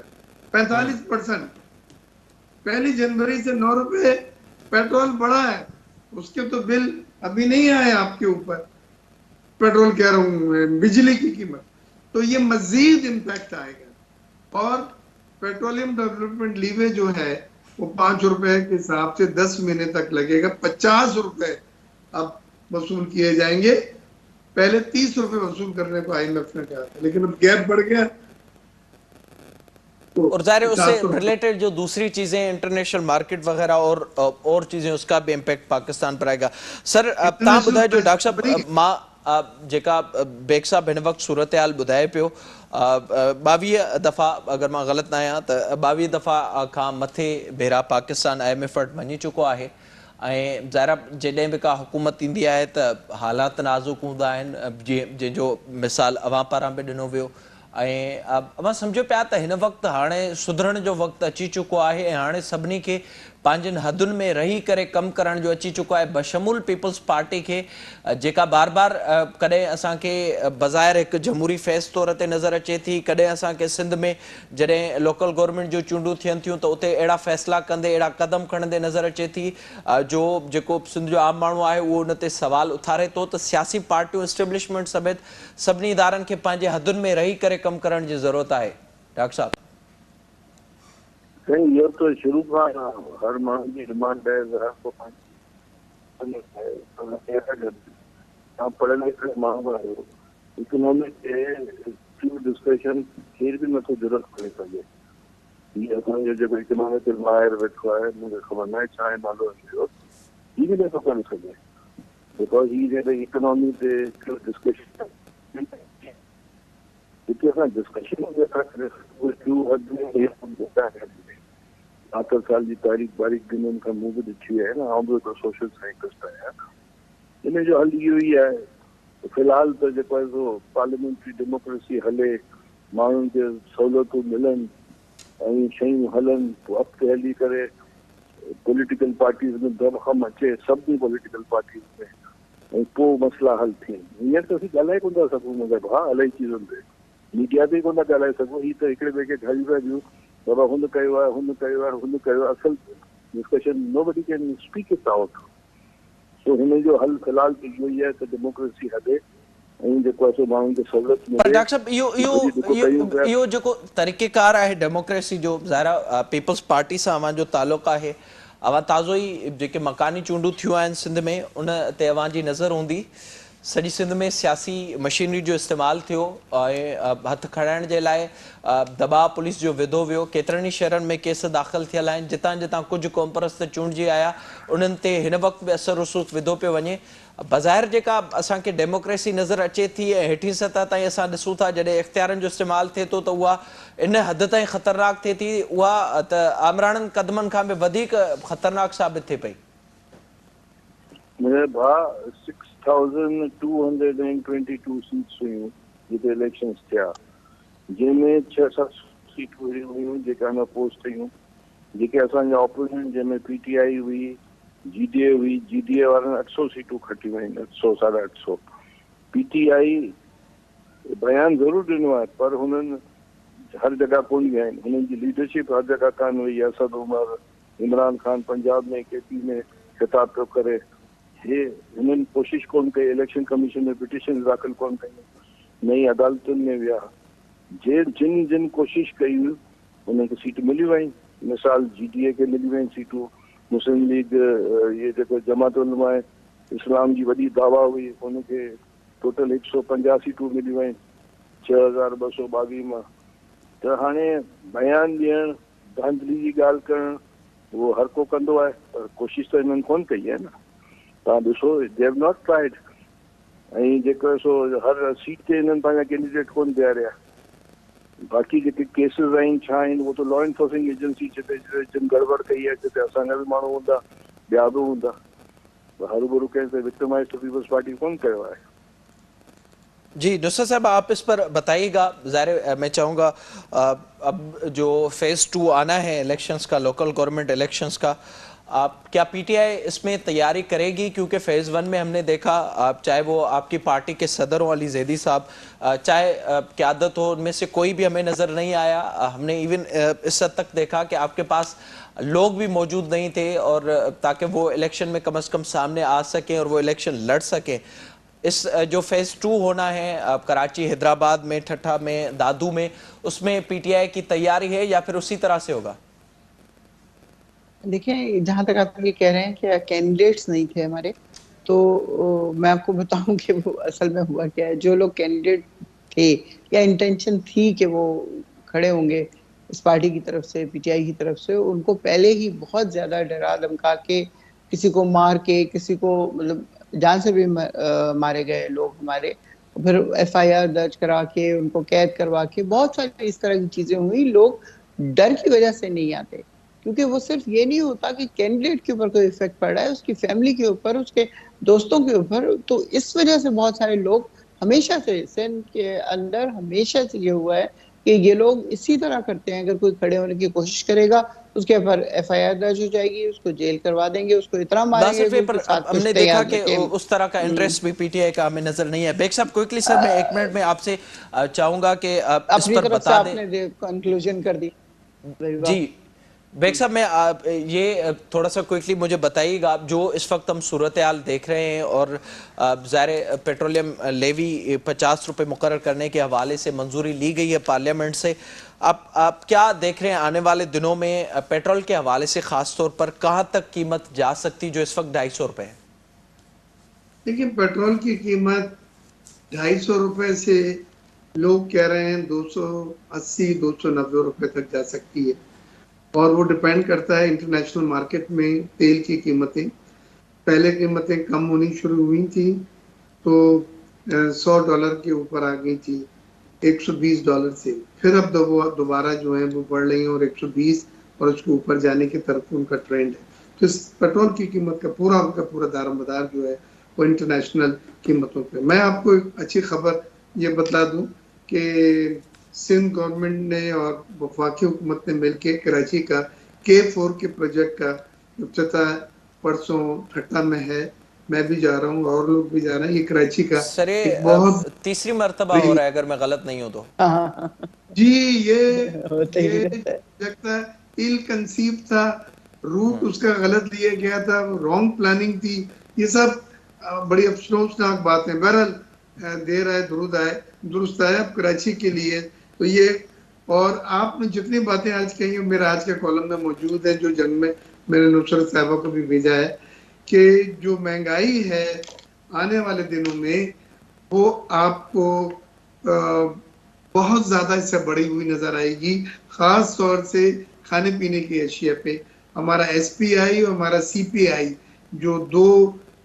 45%. 1 جنوری سے 9 روپے پیٹرول بڑھا ہے اس کے تو بل ابھی نہیں آئے آپ کے اوپر. پیٹرول کہہ رہا ہوں بجلی کی قیمت تو یہ مزید امپیکٹ آئے گا اور پیٹرولیم ڈیولپمنٹ لیوے جو ہے وہ 5 روپے کے حساب سے 10 مہینے تک لگے گا. 50 روپے اب وصول کیے جائیں گے. پہلے 30 روپے وصول کرنے کو IMF نے کہا تھا لیکن اب گیپ بڑھ گیا. اور ظاہر ہے اس سے ریلیٹڈ جو دوسری چیزیں انٹرنیشنل مارکیٹ وغیرہ اور چیزیں اس کا بھی امپیکٹ پاکستان پر آئے گا. سر تاں ॿुधाए جو ڈاکٹر صاحب मां जेका बेग साहब हिन वक़्तु सूरतहाल ॿुधाए पियो 22 दफ़ा अगरि मां ग़लति न आहियां त 22 दफ़ा खां मथे भेरा पाकिस्तान IMF वटि वञी चुको आहे ऐं ज़ाहिर जॾहिं बि का हुकूमत ईंदी आहे त हालात नाज़ुक हूंदा आहिनि जंहिंजो मिसाल अवां पारां बि ॾिनो वियो ऐं अवां सम्झो पिया त हिन वक़्तु हाणे सुधरण जो वक़्तु अची चुको आहे ऐं हाणे सभिनी खे पंहिंजनि हदुनि में रही करे कमु करण जो अची चुको आहे बशमूल पीपल्स पार्टी खे जेका बार बार कॾहिं असांखे बज़ाहिर हिकु जमहूरी फैज़ तौर ते नज़र अचे थी कॾहिं असांखे सिंध में जॾहिं लोकल गवर्नमेंट जूं चूंडूं थियनि थियूं त उते अहिड़ा फ़ैसिला कंदे अहिड़ा क़दम खणंदे नज़र अचे थी जो जेको सिंध जो आम माण्हू आहे उहो उन ते सवाल उथारे थो त सियासी पार्टियूं एस्टेब्लिशमेंट समेत सभिनी इदारनि खे पंहिंजे हदुनि में रही करे कमु करण जी ज़रूरत आहे. डॉक्टर साहब नहीं ये तो शुरू का हर माण्हू जी डिमांड है हर को तव्हां पढ़ियल लिखियल माण्हू आहियो इकोनॉमिक ते डिस्कशन केर बि नथो ज़रूरत करे सघे. हीअ असांजो जेको इकोनॉमिकल माहिर वेठो आहे मूंखे ख़बर न आहे छा आहे नालो हुनजो हीअ बि नथो करे सघे बिकॉज हीअ जॾहिं इकोनॉमी ते डिस्कशन हिते असां डिस्कशन आख़िर साल जी तारीख़ बारीक़ गिननि खां मूं बि ॾिठी आहे न आउं बि हिकिड़ो सोशल साइंटिस्ट आहियां. इन जो हल इहो ई आहे फ़िलहालु त जेको आहे सो पार्लियामेंट्री डेमोक्रेसी हले माण्हुनि खे सहूलियतूं मिलनि ऐं शयूं हलनि पोइ अॻिते हली करे पॉलिटिकल पार्टीज़ में दमख़म अचे सभिनी पॉलिटिकल पार्टीज़ में ऐं पोइ मसइला हल थियनि. हींअर त असीं ॻाल्हाए कोन था सघूं मुंहिंजा भाउ इलाही चीज़ुनि ते मीडिया ते कोन था ॻाल्हाए सघूं. हीअ त हिकिड़े ॿिए खे ढाई पिया ॾियूं बाबा हुन कयो आहे हुन कयो आहे हुन कयो आहे असुल discussion nobody can speak it out. So हिन जो हल फ़िलहालु त इहो ई आहे त डेमोक्रेसी हले ऐं जेको आहे सो माण्हुनि खे सहूलियत पर डॉक्टर साहब इहो जेको तरीक़ेकार आहे डेमोक्रेसी जो ज़ाहिर पीपल्स पार्टी सां अवां जो तालुक़ु आहे अवां ताज़ो ई जेके मकानी चूंडूं थियूं आहिनि सिंध में उन ते अवां जी नज़र हूंदी सॼी सिंध में सियासी मशीनरी जो इस्तेमालु थियो ऐं हथु खणाइण जे लाइ दबाउ पुलिस जो विधो वियो. केतिरनि ई शहरनि में केस दाख़िल थियल आहिनि जितां जितां कुझु क़ौमपरस्त चूंडिजी आया उन्हनि ते हिन वक़्तु बि असर रसूख़ विधो पियो वञे. बज़ाहिर जेका असांखे डेमोक्रेसी नज़र अचे थी ऐं हेठी सतह ताईं असां ॾिसूं था जॾहिं इख़्तियारनि जो इस्तेमालु थिए थो त उहा इन हद ताईं ख़तरनाक थिए थी उहा त आमराणनि क़दमनि खां बि वधीक ख़तरनाक साबित थिए पई. मुंहिंजे भाउ 6222 सीट्स हुयूं जिते इलेक्शन्स थिया जंहिंमें 6-7 सीटूं अहिड़ियूं हुयूं जेके अनअपोज़ ठहियूं जेके असांजा ऑपोजिशन जंहिंमें PTI हुई GDA हुई GDA वारनि 800 सीटूं खटियूं आहिनि 800 850. PTI बयानु ज़रूरु ॾिनो आहे पर हुननि हर जॻह कोन विया आहिनि. हुननि जी लीडरशिप हर जॻह कान हुई. असद उमर इमरान खान पंजाब में KP में ख़िताब पियो करे हे हुननि कोशिशि कोन कई. इलेक्शन कमीशन में पिटीशन दाख़िल कोन कयूं नई अदालतुनि में विया जिन जिन कोशिशि कई हुननि खे सीट मिली वई. मिसाल GDA खे मिली वई सीटूं. मुस्लिम लीग इहे जेको जमात उलमा इस्लाम जी वॾी दावा हुई हुनखे टोटल 150 सीटूं मिली वई 6222 मां. त हाणे बयानु ॾियणु धांधली जी ॻाल्हि करणु उहो हर को कंदो आहे, पर कोशिशि त हिननि कोन कई आहे न। तव्हां ॾिसो, दे हैव नॉट ट्राइड। ऐं जेको सो हर सीट ते हिननि पंहिंजा कैंडिडेट कोन बीहारिया। बाक़ी जेके केसिस आहिनि छा आहिनि, उहो त लॉ एनफोर्सिंग एजेंसी जिते गड़बड़ कई आहे, जिते असांजा बि माण्हू हूंदा, ॿिया बि हूंदा, हरूभरू कंहिं ते विक्टिमाइज तो पीपल्स पार्टी कोन कयो आहे। जी नुसरत साहब, आप इस पर बताइएगा। ज़ाहिर मैं चाहूँगा अब जो फेज़ 2 आना है इलेक्शंस का, लोकल गवर्नमेंट इलेक्शंस का, आप क्या पीटीआई इसमें तैयारी करेगी? क्योंकि फेज़ 1 में हमने देखा, आप चाहे वो आपकी पार्टी के सदर हो अली ज़ैदी साहब, चाहे क़यादत हो, उनमें से कोई भी हमें नज़र नहीं आया। हमने इवन इस हद तक देखा कि आपके पास लोग भी मौजूद नहीं थे, और ताकि वो इलेक्शन में कम से कम सामने आ सकें और वो इलेक्शन लड़ सकें। इस जो फेज़ 2 होना है कराची, हैदराबाद में, ठट्ठा में, दादू में, उसमें पीटीआई की तैयारी है या फिर उसी तरह से होगा? देखिए, जहाँ तक आप ये कह रहे हैं कि कैंडिडेट्स नहीं थे हमारे, तो मैं आपको बताऊं कि वो असल में हुआ क्या है। जो लोग कैंडिडेट थे या इंटेंशन थी कि वो खड़े होंगे इस पार्टी की तरफ से, पीटीआई की तरफ से, उनको पहले ही बहुत ज्यादा डरा धमका के, किसी को मार के, किसी को मतलब जान से भी मारे गए लोग हमारे। फिर एफआईआर दर्ज करा के, उनको कैद करवा के, बहुत सारी इस तरह की चीजें हुई। लोग डर की वजह से नहीं आते, क्योंकि वो सिर्फ ये नहीं होता कि कैंडिडेट के ऊपर कोई इफेक्ट पड़ रहा है, उसकी फैमिली के ऊपर, उसके दोस्तों के ऊपर। तो इस वजह से बहुत सारे लोग, हमेशा से सिंध के अंदर हमेशा से ये हुआ है कि ये लोग इसी तरह करते हैं। अगर कोई खड़े होने की कोशिश करेगा, उसके ऊपर एफआईआर दर्ज हो जाएगी, उसको जेल करवा देंगे, उसको इतना मारेंगे कि उसके साथ कुछ हमने नहीं, देखा याद कि रखें। उस तरह का इंटरेस्ट भी पीटीआई का हमें नजर नहीं है। बेग साहब, क्विकली सर, मैं 1 मिनट में आपसे चाहूंगा कि इस अपनी पर तरफ से बता दें। आपने कंक्लूजन कर दी। वेरी जी वेल। बेग साहब, मैं ये थोड़ा सा क्विकली मुझे बताइएगा, आप जो इस वक्त हम सूरत हाल देख रहे हैं, और ज़ाहिर पेट्रोलियम लेवी 50 रुपये मुकर्रर करने के हवाले से मंजूरी ली गई है पार्लियामेंट से। आप क्या देख रहे हैं आने वाले दिनों में पेट्रोल के हवाले से, ख़ास तौर पर कहाँ तक कीमत जा सकती, जो इस वक्त 250 रुपये है? देखिए, पेट्रोल की कीमत 250 रुपए से लोग कह रहे हैं 280 290 रुपए तक जा सकती है, और वो डिपेंड करता है इंटरनेशनल मार्केट में तेल की कीमतें। पहले कीमतें कम होनी शुरू हुई थी तो $100 के ऊपर आ गई थी, $120 से। फिर अब दोबारा जो है वो बढ़ रही है, और 120 और उसके ऊपर जाने की तरफ उनका ट्रेंड है। तो इस पेट्रोल की कीमत का पूरा दारोमदार जो है वो इंटरनेशनल कीमतों पे। मैं आपको एक अच्छी खबर ये बता दूं कि सिंध गवर्नमेंट ने और वफाकी हुकूमत ने मिलकर कराची का K4 के प्रोजेक्ट का इफ्तिताह परसों ठट्टा में है। मैं भी जा रहा हूँ और लोग भी जा रहे हैं। ये कराची का सर, एक बहुत तीसरी मरतबा हो रहा है अगर मैं गलत नहीं हूं तो। हाँ, जी, होता ही ये रहता है। प्रोजेक्ट था, इल कंसीव था, रूट उसका गलत लिया गया था, रॉन्ग प्लानिंग थी। ये सब बड़ी अफसोसनाक बात है। बहरहाल देर आए दुरुस्त आए अब कराची के लिए। तो ये, और आपने जितनी बातें आज कही, मेरा आज का कॉलम में मौजूद है, जो जंग में मैंने नुसरत साहबा को भी भेजा है, कि जो महंगाई है आने वाले दिनों में वो आपको बहुत ज्यादा इससे बढ़ी हुई नजर आएगी, खास तौर से खाने पीने की अशिया पे। हमारा SPI और हमारा CPI, जो दो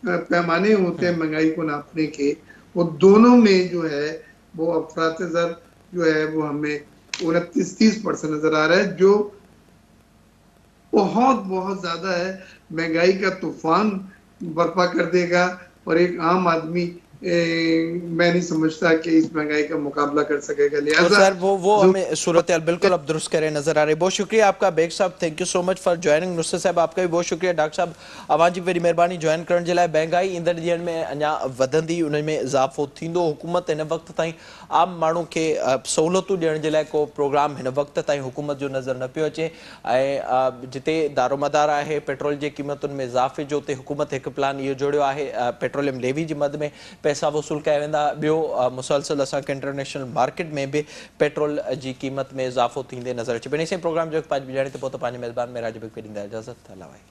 पैमाने होते हैं महंगाई को नापने के, वो दोनों में जो है वो अफरातज़र जो है वो हमें 29-30% नजर आ रहा है, जो बहुत बहुत ज्यादा है। महंगाई का तूफान बर्पा कर देगा, और एक आम आदमी मैं नहीं समझता कि इस महंगाई का मुकाबला कर सकेगा। और लिहाजा सर वो हमें सूरत हाल बिल्कुल अब दुरुस्त करे नजर आ रही है। बहुत शुक्रिया आपका बेग साहब, thank you so much for joining. Nusrat साहब, आपका भी बहुत शुक्रिया। डॉक्टर साहब, अवाजी वरी मेहरबानी ज्वाइन करण जे लाइ। महंगाई ईंदड़ ॾींहनि में अञा वधंदी, उन में इज़ाफ़ो थींदो। हुकूमत हिन वक़्त ताईं आम माण्हू खे सहूलियतूं ॾियण जे लाइ को प्रोग्राम हिन वक़्त ताईं हुकूमत जो नज़र न पियो अचे। ऐं जिते दारोमदार आहे पेट्रोल जी क़ीमतुनि में इज़ाफ़े जो, उते हुकूमत हिकु प्लान इहो जोड़ियो आहे, पेट्रोलियम लेवी जी मद में पैसा वसूल कया वेंदा। ॿियो मुसलसल असांखे इंटरनेशनल मार्केट में भी पेट्रोल की कीमत में इज़ाफ़ो थींदे नज़र अचे। ॿिन्ही से प्रोग्राम जो पाँच बिजाणी ते पोइ त पंहिंजे मेज़बान में राज बिग ॾींदा इजाज़त। अला भाई।